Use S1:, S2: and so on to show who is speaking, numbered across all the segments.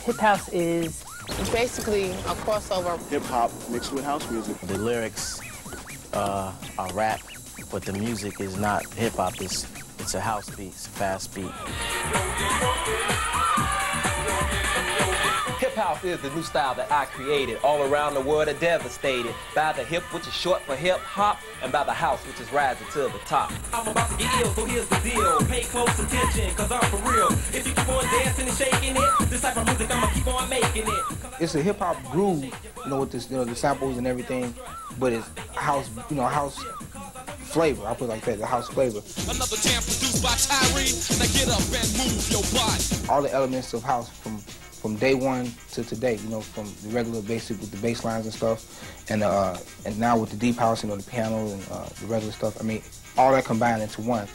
S1: Hip house is
S2: basically a crossover.
S3: Hip-hop mixed with house music.
S4: The lyrics are rap, but the music is not hip-hop. It's a house beat, it's a fast beat.
S5: Hip house is the new style that I created. All around the world are devastated by the hip, which is short for hip hop, and by the house, which is rising to the top. I'm about to get ill, so here's the deal. Pay close attention, cause I'm for real. If you keep on dancing and shaking it, this type of music, I'ma keep on making it.
S6: It's a hip hop groove, with this, the samples and everything, but it's house, house flavor. I put it like that, the house flavor.
S7: Another jam produced by Tyree. Now get up and move your body.
S6: All the elements of house from day one to today, from the regular basic with the bass lines and stuff, and now with the deep house, the piano and the regular stuff. I mean, all that combined into one.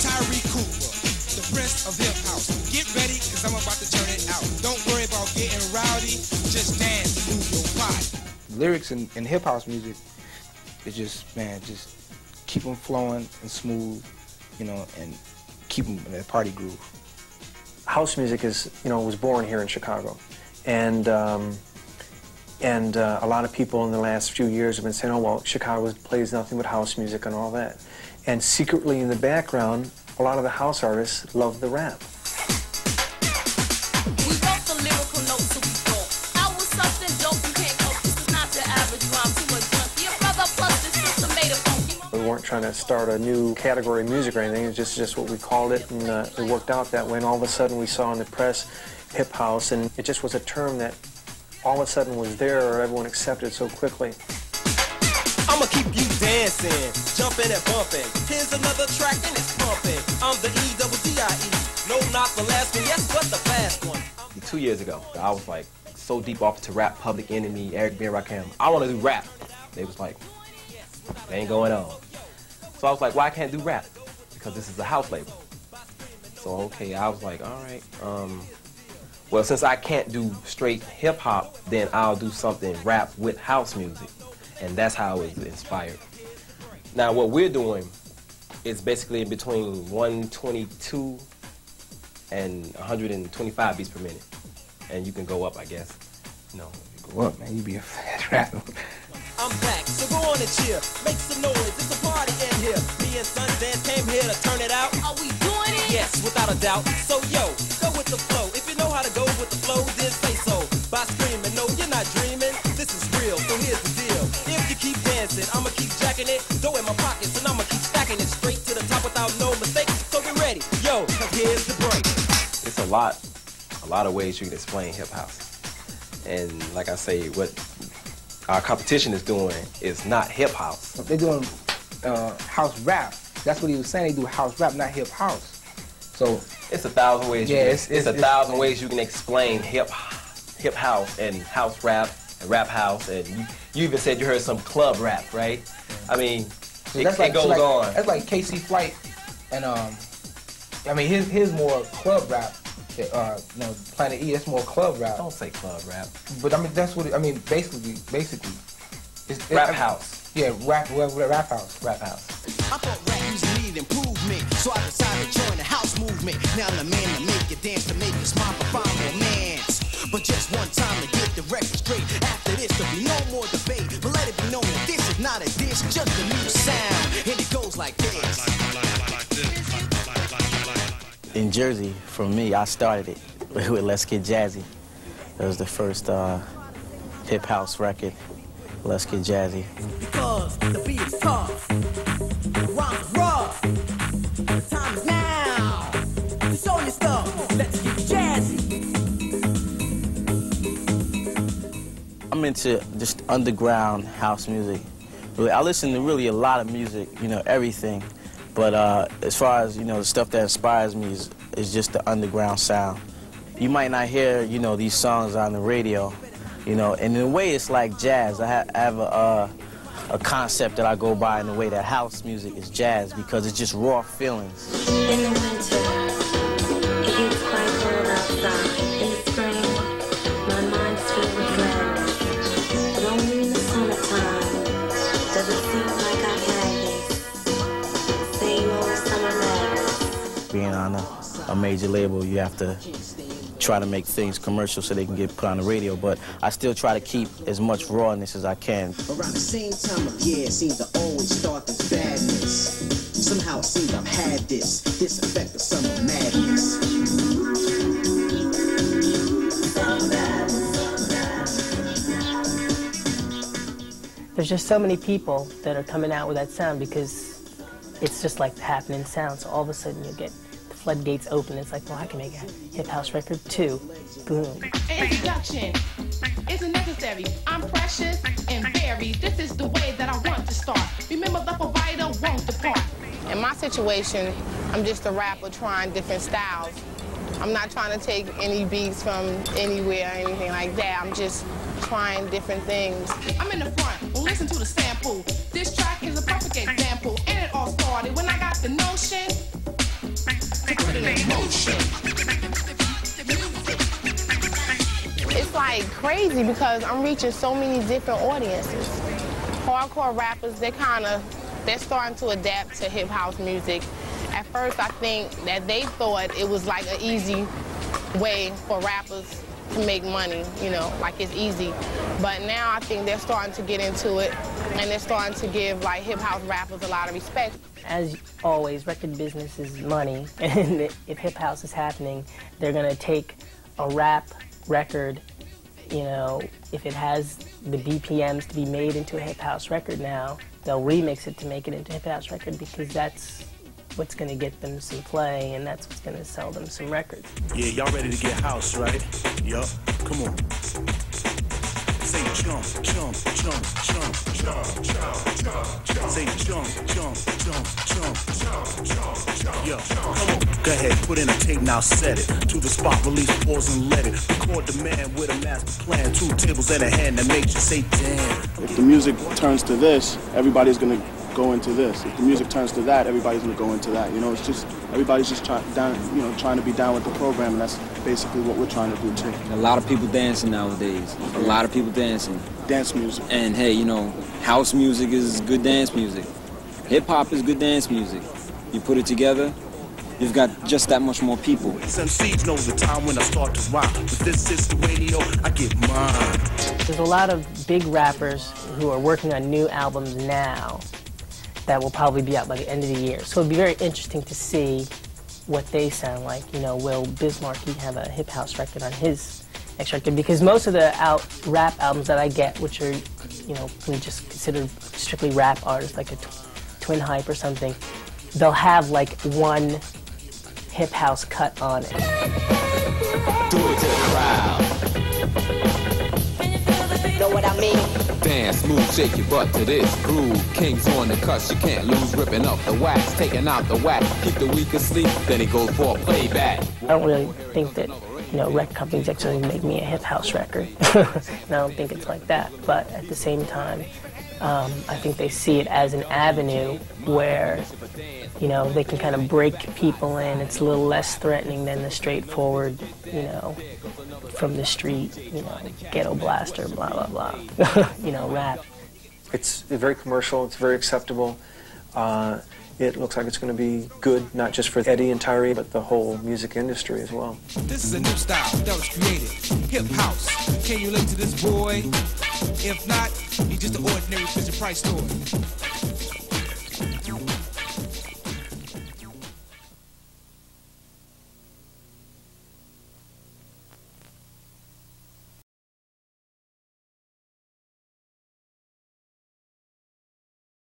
S7: Tyree Cooper, the prince of hip house. Get ready, cause I'm about to turn it out. Don't worry about getting rowdy, just dance and move your body.
S6: Lyrics in hip house music is just keep them flowing and smooth, and keep them in that party groove.
S8: House music was born here in Chicago, and a lot of people in the last few years have been saying, oh, well, Chicago plays nothing but house music and all that. And secretly in the background, a lot of the house artists love the rap.
S9: We wrote the lyrical notes so we thought. I was something dope you can't cope. This is not the average rhyme to a junkie. Your brother plus this sister made a funky.
S8: We weren't trying to start a new category of music or anything. It was just what we called it, and it worked out that way. And all of a sudden we saw in the press hip house, and it just was a term that all of a sudden was there, or everyone accepted so quickly.
S5: I'ma keep you dancing, jumping and bumping. Here's another track and it's pumping. I'm the E-double-D-I-E. No, not the last one, yes, but the fast one. 2 years ago, I was like so deep off to rap, Public Enemy, Eric B. and Rakim. I want to do rap. They was like, they ain't going on. So I was like, well, I can't do rap because this is a house label. So okay, I was like, all right. Well, since I can't do straight hip hop, then I'll do something rap with house music, and that's how it was inspired. Now, what we're doing is basically in between 122 and 125 beats per minute, and you can go up, I guess.
S6: No, you go up, man. You be a fast rapper.
S5: I'm back, so go on and cheer. Make some noise, it's a party in here. Me and Sundance came here to turn it out.
S9: Are we doing it?
S5: Yes, without a doubt. So yo, go with the flow. If you know how to go with the flow, then say so. By screaming, no, you're not dreaming. This is real, so here's the deal. If you keep dancing, I'ma keep jacking it. Dough in my pockets, and I'ma keep stacking it straight to the top without no mistake. So get ready, yo, cause here's the break. It's a lot of ways you can explain hip house. And like I say, what our competition is doing is not hip house.
S6: They're doing house rap. That's what he was saying. They do house rap, not hip house. So
S5: it's 1,000 ways.
S6: Yeah,
S5: it's 1,000 ways you can explain hip house and house rap and rap house. And you even said you heard some club rap, right? I mean, it goes on.
S6: That's like KC Flight, and I mean his more club rap. Planet E, that's more club rap.
S5: Don't say club rap.
S6: But I mean, that's what I mean. Basically,
S5: it's rap house.
S6: Yeah, rap house.
S5: Rap house.
S7: I thought rap music needed improvement, so I decided to join the house movement. Now I'm the man to make you dance, to make you smile, for find romance. But just one time to get the record straight. After this, there'll be no more debate. But let it be known that this is not a diss, just a new sound, and it goes like this.
S4: In Jersey, for me, I started it with Let's Get Jazzy. It was the first hip house record, Let's Get Jazzy.
S9: Because the beat is tough, the rhyme's rough, the time is now. It's all your stuff, let's get jazzy.
S4: I'm into just underground house music. I listen to really a lot of music, everything. But as far as, the stuff that inspires me is just the underground sound. You might not hear, these songs on the radio, and in a way it's like jazz. I have a concept that I go by in the way that house music is jazz because it's just raw feelings.
S10: In the winter, it gets quite cold outside. In the spring, my mind's filled with gladness. But only in the summertime does it seem like I had this same old summer madness.
S4: Being on a major label, you have to try to make things commercial so they can get put on the radio, but I still try to keep as much rawness as I can.
S7: Around the same time of year, it seems to always start this badness. Somehow it seems I've had this effect of summer madness.
S1: There's just so many people that are coming out with that sound because it's just like the happening sound. So all of a sudden you'll get the floodgates open. It's like, well, I can make a hip house record too. Boom.
S11: Introduction isn't necessary. I'm precious and varied. This is the way that I want to start. Remember, the provider won't depart.
S2: In my situation, I'm just a rapper trying different styles. I'm not trying to take any beats from anywhere or anything like that. I'm just trying different things.
S11: I'm in the front, well, listen to the sample. This track is a perfect example, and it all started when I got the notion to put it in motion.
S2: It's like crazy because I'm reaching so many different audiences. Hardcore rappers, they're starting to adapt to hip house music. At first, I think that they thought it was like an easy way for rappers to make money, you know, like it's easy. But now I think they're starting to get into it, and they're starting to give like hip house rappers a lot of respect.
S1: As always, record business is money, and if hip house is happening, they're gonna take a rap record, you know, if it has the BPMs to be made into a hip house record now, they'll remix it to make it into a hip house record because that's what's going to get them some play, and that's what's going to sell them some records.
S12: Yeah, y'all ready to get house, right? Yup, come on. Say jump, jump, jump, jump, jump, jump, jump. Say jump, jump, jump, jump, jump, jump, jump. Yo, come on. Go ahead, put in a tape, now set it. To the spot, release, pause, and let it. Record the man with a master plan. 2 tables and a hand that makes you say, damn.
S3: If the music turns to this, everybody's gonna go into this. If the music turns to that, everybody's gonna go into that. You know, it's just everybody's just trying to be down with the program, and that's basically what we're trying to do too.
S13: A lot of people dancing nowadays. A lot of people dancing.
S3: Dance music.
S13: And hey, you know, house music is good dance music. Hip hop is good dance music. You put it together, you've got just that much more people.
S12: Some seeds know the time when I start to rock. If this is the radio, I get mine.
S1: There's a lot of big rappers who are working on new albums now that will probably be out by the end of the year. So it'd be very interesting to see what they sound like. You know, will Bismarcky have a hip house record on his next record? Because most of the rap albums that I get, which are, you know, we just consider strictly rap artists, like a Twin Hype or something, they'll have like one hip house cut on it.
S5: Do it to the crowd.
S9: Know what I mean?
S14: Dance, move, shake your butt to this groove. Kings on the cuss, you can't lose. Ripping up the wax, taking out the wax. Keep the weak asleep, then he goes for a playback.
S1: I don't really think that, you know, record companies actually make me a hip house record. And I don't think it's like that. But at the same time, I think they see it as an avenue where, you know, they can kind of break people in. It's a little less threatening than the straightforward, you know, from the street, you know, ghetto blaster, blah, blah, blah, you know, rap.
S8: It's very commercial, it's very acceptable. It looks like it's going to be good, not just for Eddie and Tyree, but the whole music industry as well.
S15: This is a new style that was created, hip house. Can you relate to this boy? If not, he's just an ordinary Fisher Price store.